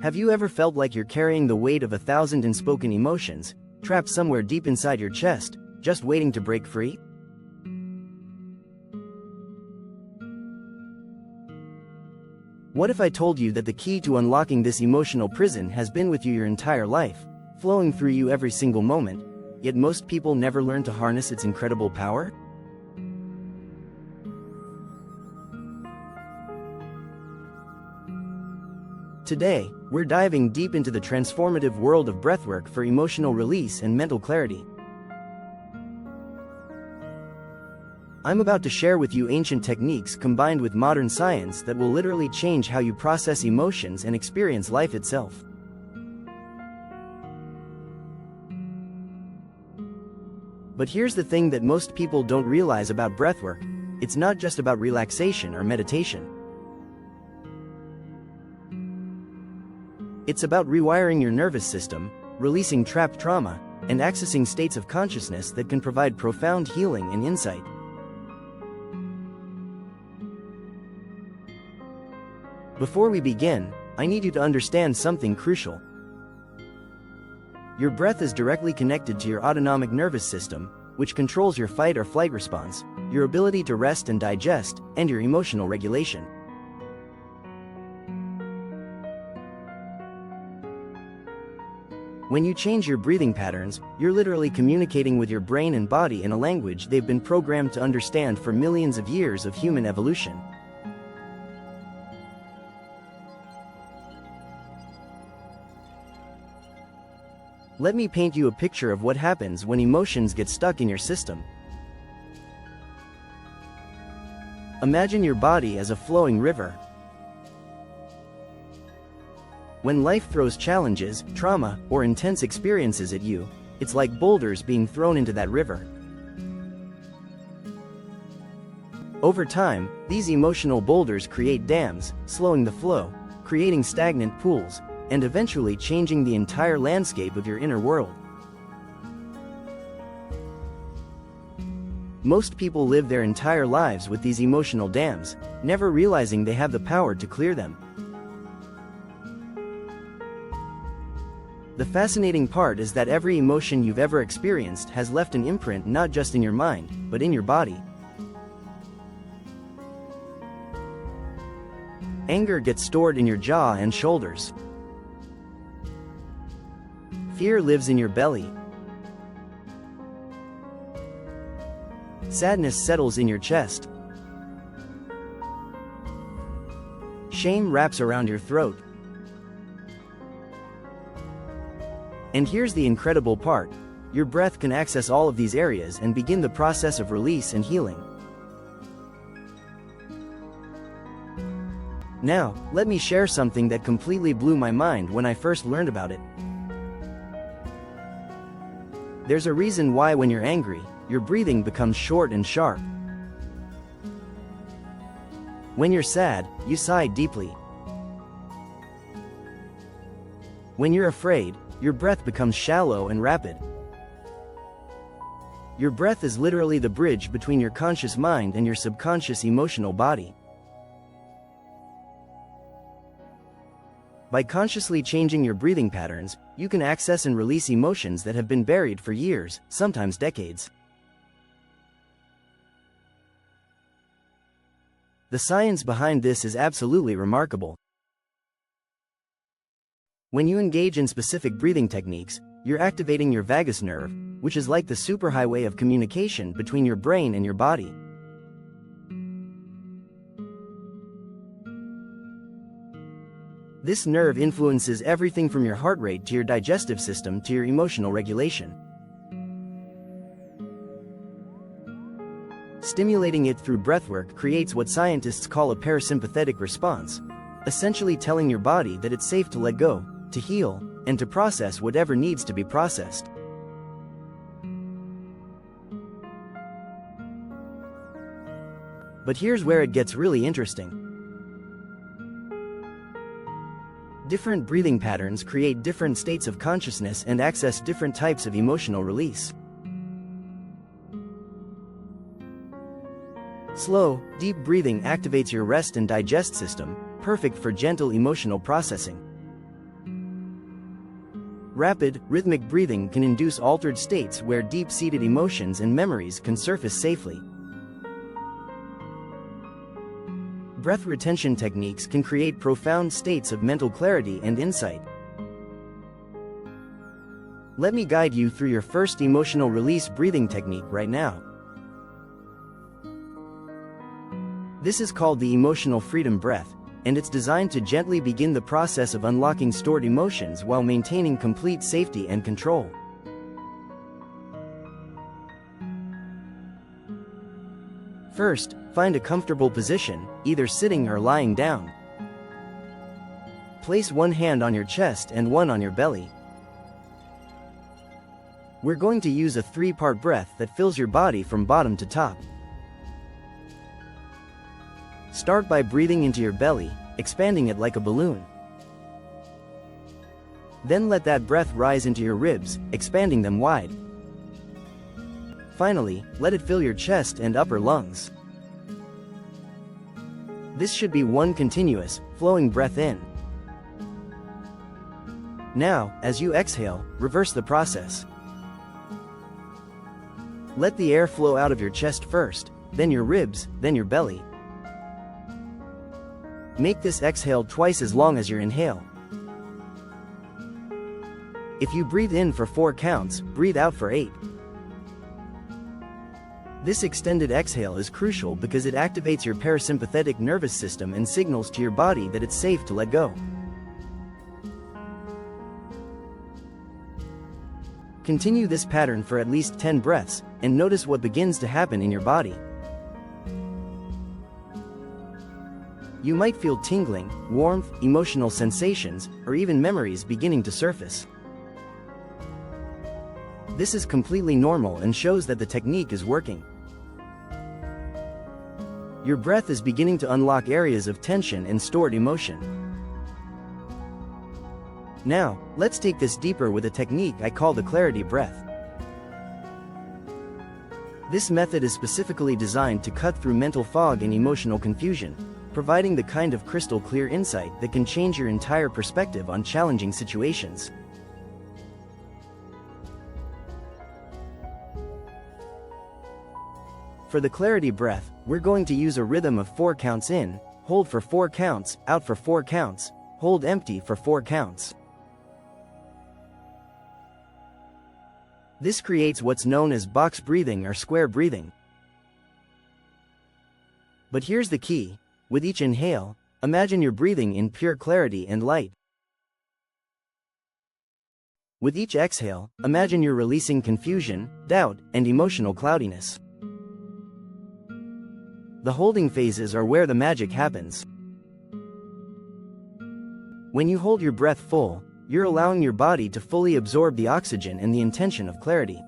Have you ever felt like you're carrying the weight of 1,000 unspoken emotions, trapped somewhere deep inside your chest, just waiting to break free? What if I told you that the key to unlocking this emotional prison has been with you your entire life, flowing through you every single moment, yet most people never learn to harness its incredible power? Today, we're diving deep into the transformative world of breathwork for emotional release and mental clarity. I'm about to share with you ancient techniques combined with modern science that will literally change how you process emotions and experience life itself. But here's the thing that most people don't realize about breathwork: it's not just about relaxation or meditation. It's about rewiring your nervous system, releasing trapped trauma, and accessing states of consciousness that can provide profound healing and insight. Before we begin, I need you to understand something crucial. Your breath is directly connected to your autonomic nervous system, which controls your fight or flight response, your ability to rest and digest, and your emotional regulation. When you change your breathing patterns, you're literally communicating with your brain and body in a language they've been programmed to understand for millions of years of human evolution. Let me paint you a picture of what happens when emotions get stuck in your system. Imagine your body as a flowing river. When life throws challenges, trauma, or intense experiences at you, it's like boulders being thrown into that river. Over time, these emotional boulders create dams, slowing the flow, creating stagnant pools, and eventually changing the entire landscape of your inner world. Most people live their entire lives with these emotional dams, never realizing they have the power to clear them. The fascinating part is that every emotion you've ever experienced has left an imprint not just in your mind, but in your body. Anger gets stored in your jaw and shoulders. Fear lives in your belly. Sadness settles in your chest. Shame wraps around your throat. And here's the incredible part: your breath can access all of these areas and begin the process of release and healing. Now, let me share something that completely blew my mind when I first learned about it. There's a reason why when you're angry, your breathing becomes short and sharp. When you're sad, you sigh deeply. When you're afraid, your breath becomes shallow and rapid. Your breath is literally the bridge between your conscious mind and your subconscious emotional body. By consciously changing your breathing patterns, you can access and release emotions that have been buried for years, sometimes decades. The science behind this is absolutely remarkable. When you engage in specific breathing techniques, you're activating your vagus nerve, which is like the superhighway of communication between your brain and your body. This nerve influences everything from your heart rate to your digestive system to your emotional regulation. Stimulating it through breathwork creates what scientists call a parasympathetic response, essentially telling your body that it's safe to let go, to heal, and to process whatever needs to be processed. But here's where it gets really interesting. Different breathing patterns create different states of consciousness and access different types of emotional release. Slow, deep breathing activates your rest and digest system, perfect for gentle emotional processing. Rapid, rhythmic breathing can induce altered states where deep-seated emotions and memories can surface safely. Breath retention techniques can create profound states of mental clarity and insight. Let me guide you through your first emotional release breathing technique right now. This is called the emotional freedom breath, and it's designed to gently begin the process of unlocking stored emotions while maintaining complete safety and control. First, find a comfortable position, either sitting or lying down. Place one hand on your chest and one on your belly. We're going to use a 3-part breath that fills your body from bottom to top. Start by breathing into your belly, expanding it like a balloon. Then let that breath rise into your ribs, expanding them wide. Finally, let it fill your chest and upper lungs. This should be one continuous, flowing breath in. Now, as you exhale, reverse the process. Let the air flow out of your chest first, then your ribs, then your belly. Make this exhale twice as long as your inhale. If you breathe in for 4 counts, breathe out for 8. This extended exhale is crucial because it activates your parasympathetic nervous system and signals to your body that it's safe to let go. Continue this pattern for at least 10 breaths, and notice what begins to happen in your body. You might feel tingling, warmth, emotional sensations, or even memories beginning to surface. This is completely normal and shows that the technique is working. Your breath is beginning to unlock areas of tension and stored emotion. Now, let's take this deeper with a technique I call the clarity breath. This method is specifically designed to cut through mental fog and emotional confusion, providing the kind of crystal-clear insight that can change your entire perspective on challenging situations. For the clarity breath, we're going to use a rhythm of 4 counts in, hold for 4 counts, out for 4 counts, hold empty for 4 counts. This creates what's known as box breathing or square breathing. But here's the key. With each inhale, imagine you're breathing in pure clarity and light. With each exhale, imagine you're releasing confusion, doubt, and emotional cloudiness. The holding phases are where the magic happens. When you hold your breath full, you're allowing your body to fully absorb the oxygen and the intention of clarity.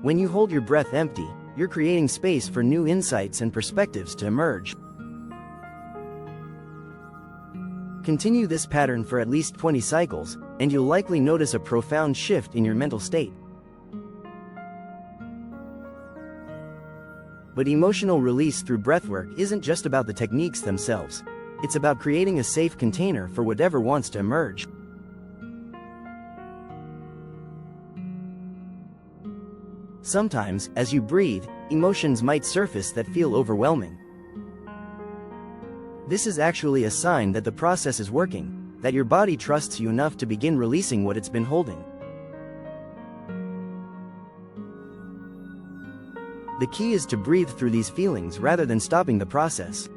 When you hold your breath empty, you're creating space for new insights and perspectives to emerge. Continue this pattern for at least 20 cycles, and you'll likely notice a profound shift in your mental state. But emotional release through breathwork isn't just about the techniques themselves. It's about creating a safe container for whatever wants to emerge. Sometimes, as you breathe, emotions might surface that feel overwhelming. This is actually a sign that the process is working, that your body trusts you enough to begin releasing what it's been holding. The key is to breathe through these feelings rather than stopping the process.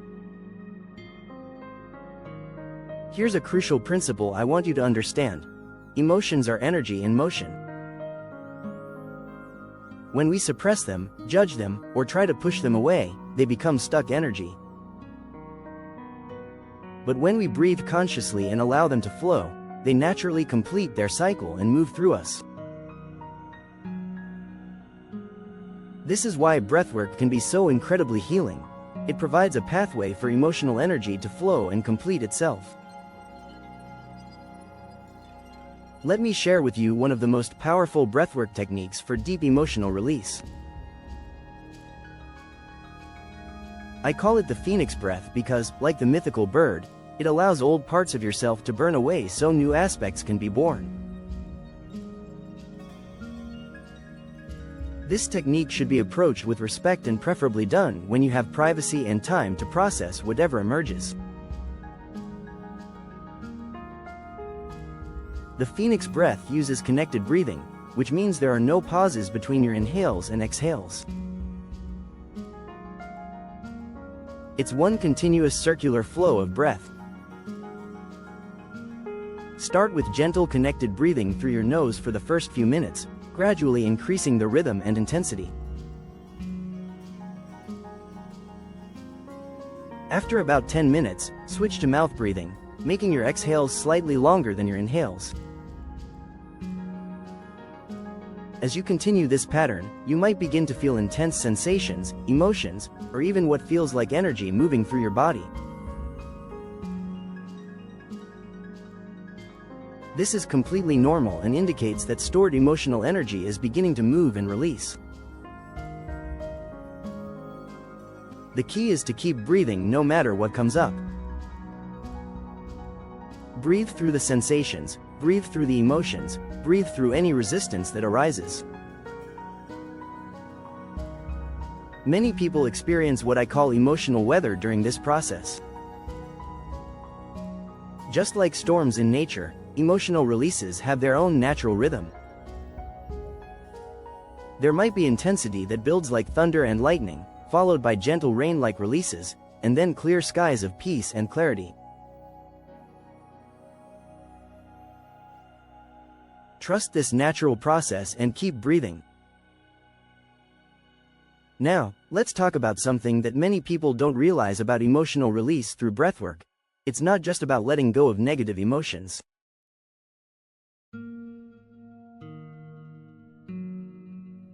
Here's a crucial principle I want you to understand. Emotions are energy in motion. When we suppress them, judge them, or try to push them away, they become stuck energy. But when we breathe consciously and allow them to flow, they naturally complete their cycle and move through us. This is why breathwork can be so incredibly healing. It provides a pathway for emotional energy to flow and complete itself. Let me share with you one of the most powerful breathwork techniques for deep emotional release. I call it the phoenix breath because, like the mythical bird, It allows old parts of yourself to burn away so new aspects can be born. This technique should be approached with respect and preferably done when you have privacy and time to process whatever emerges. The Phoenix breath uses connected breathing, which means there are no pauses between your inhales and exhales. It's one continuous circular flow of breath. Start with gentle connected breathing through your nose for the first few minutes, gradually increasing the rhythm and intensity. After about 10 minutes, switch to mouth breathing, making your exhales slightly longer than your inhales. As you continue this pattern, you might begin to feel intense sensations, emotions, or even what feels like energy moving through your body. This is completely normal and indicates that stored emotional energy is beginning to move and release. The key is to keep breathing no matter what comes up. Breathe through the sensations, breathe through the emotions, breathe through any resistance that arises. Many people experience what I call emotional weather during this process. Just like storms in nature, emotional releases have their own natural rhythm. There might be intensity that builds like thunder and lightning, followed by gentle rain-like releases, and then clear skies of peace and clarity. Trust this natural process and keep breathing. Now, let's talk about something that many people don't realize about emotional release through breathwork. It's not just about letting go of negative emotions.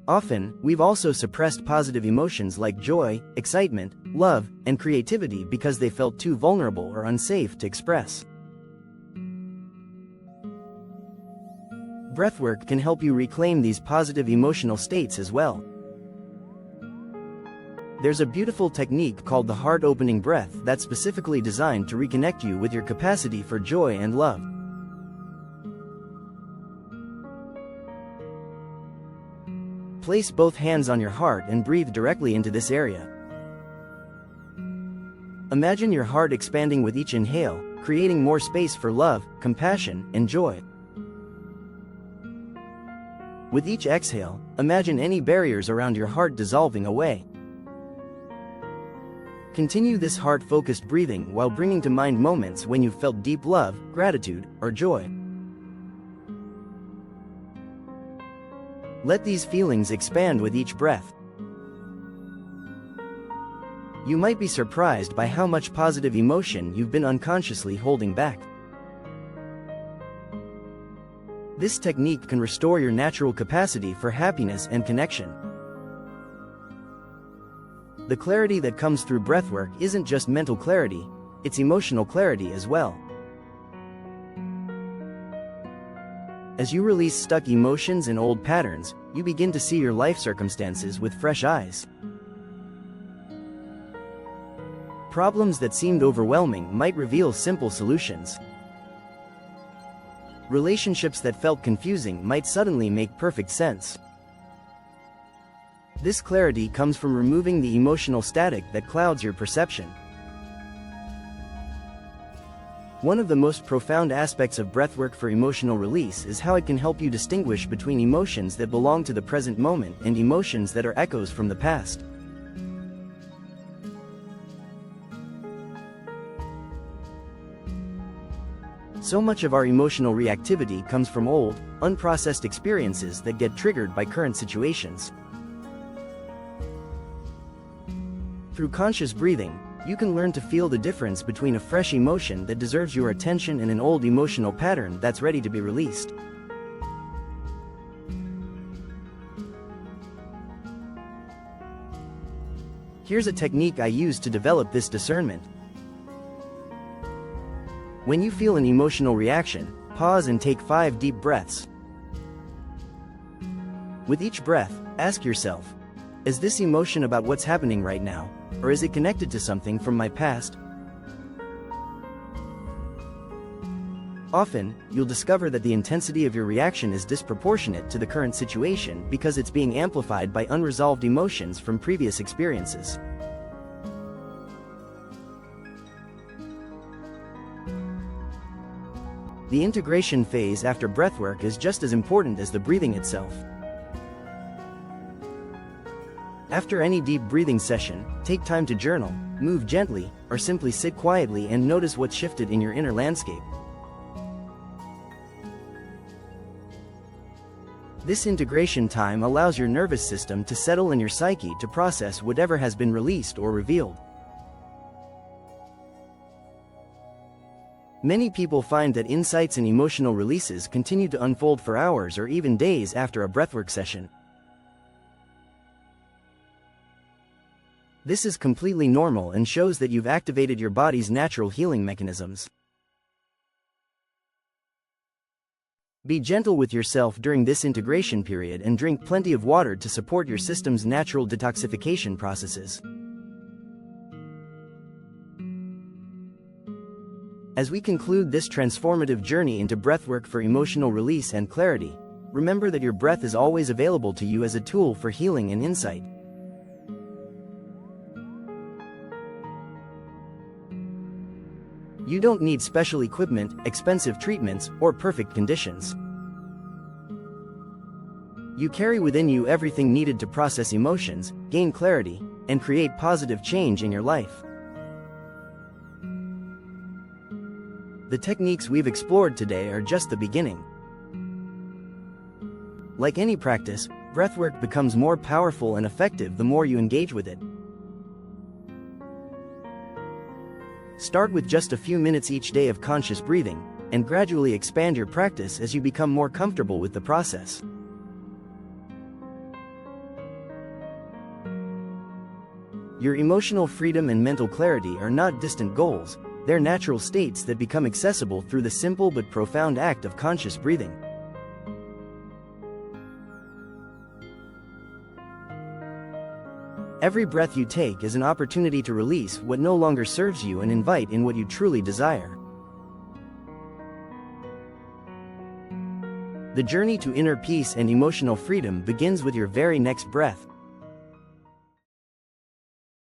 Often, we've also suppressed positive emotions like joy, excitement, love, and creativity because they felt too vulnerable or unsafe to express. Breathwork can help you reclaim these positive emotional states as well. There's a beautiful technique called the heart-opening breath that's specifically designed to reconnect you with your capacity for joy and love. Place both hands on your heart and breathe directly into this area. Imagine your heart expanding with each inhale, creating more space for love, compassion, and joy. With each exhale, imagine any barriers around your heart dissolving away. Continue this heart-focused breathing while bringing to mind moments when you've felt deep love, gratitude, or joy. Let these feelings expand with each breath. You might be surprised by how much positive emotion you've been unconsciously holding back. This technique can restore your natural capacity for happiness and connection. The clarity that comes through breathwork isn't just mental clarity, it's emotional clarity as well. As you release stuck emotions and old patterns, you begin to see your life circumstances with fresh eyes. Problems that seemed overwhelming might reveal simple solutions. Relationships that felt confusing might suddenly make perfect sense. This clarity comes from removing the emotional static that clouds your perception. One of the most profound aspects of breathwork for emotional release is how it can help you distinguish between emotions that belong to the present moment and emotions that are echoes from the past. So much of our emotional reactivity comes from old, unprocessed experiences that get triggered by current situations. Through conscious breathing, you can learn to feel the difference between a fresh emotion that deserves your attention and an old emotional pattern that's ready to be released. Here's a technique I use to develop this discernment. When you feel an emotional reaction, pause and take 5 deep breaths. With each breath, ask yourself, is this emotion about what's happening right now, or is it connected to something from my past? Often, you'll discover that the intensity of your reaction is disproportionate to the current situation because it's being amplified by unresolved emotions from previous experiences. The integration phase after breathwork is just as important as the breathing itself. After any deep breathing session, take time to journal, move gently, or simply sit quietly and notice what's shifted in your inner landscape. This integration time allows your nervous system to settle and your psyche to process whatever has been released or revealed. Many people find that insights and emotional releases continue to unfold for hours or even days after a breathwork session. This is completely normal and shows that you've activated your body's natural healing mechanisms. Be gentle with yourself during this integration period and drink plenty of water to support your system's natural detoxification processes. As we conclude this transformative journey into breathwork for emotional release and clarity, remember that your breath is always available to you as a tool for healing and insight. You don't need special equipment, expensive treatments, or perfect conditions. You carry within you everything needed to process emotions, gain clarity, and create positive change in your life. The techniques we've explored today are just the beginning. Like any practice, breathwork becomes more powerful and effective the more you engage with it. Start with just a few minutes each day of conscious breathing, and gradually expand your practice as you become more comfortable with the process. Your emotional freedom and mental clarity are not distant goals, they're natural states that become accessible through the simple but profound act of conscious breathing. Every breath you take is an opportunity to release what no longer serves you and invite in what you truly desire. The journey to inner peace and emotional freedom begins with your very next breath.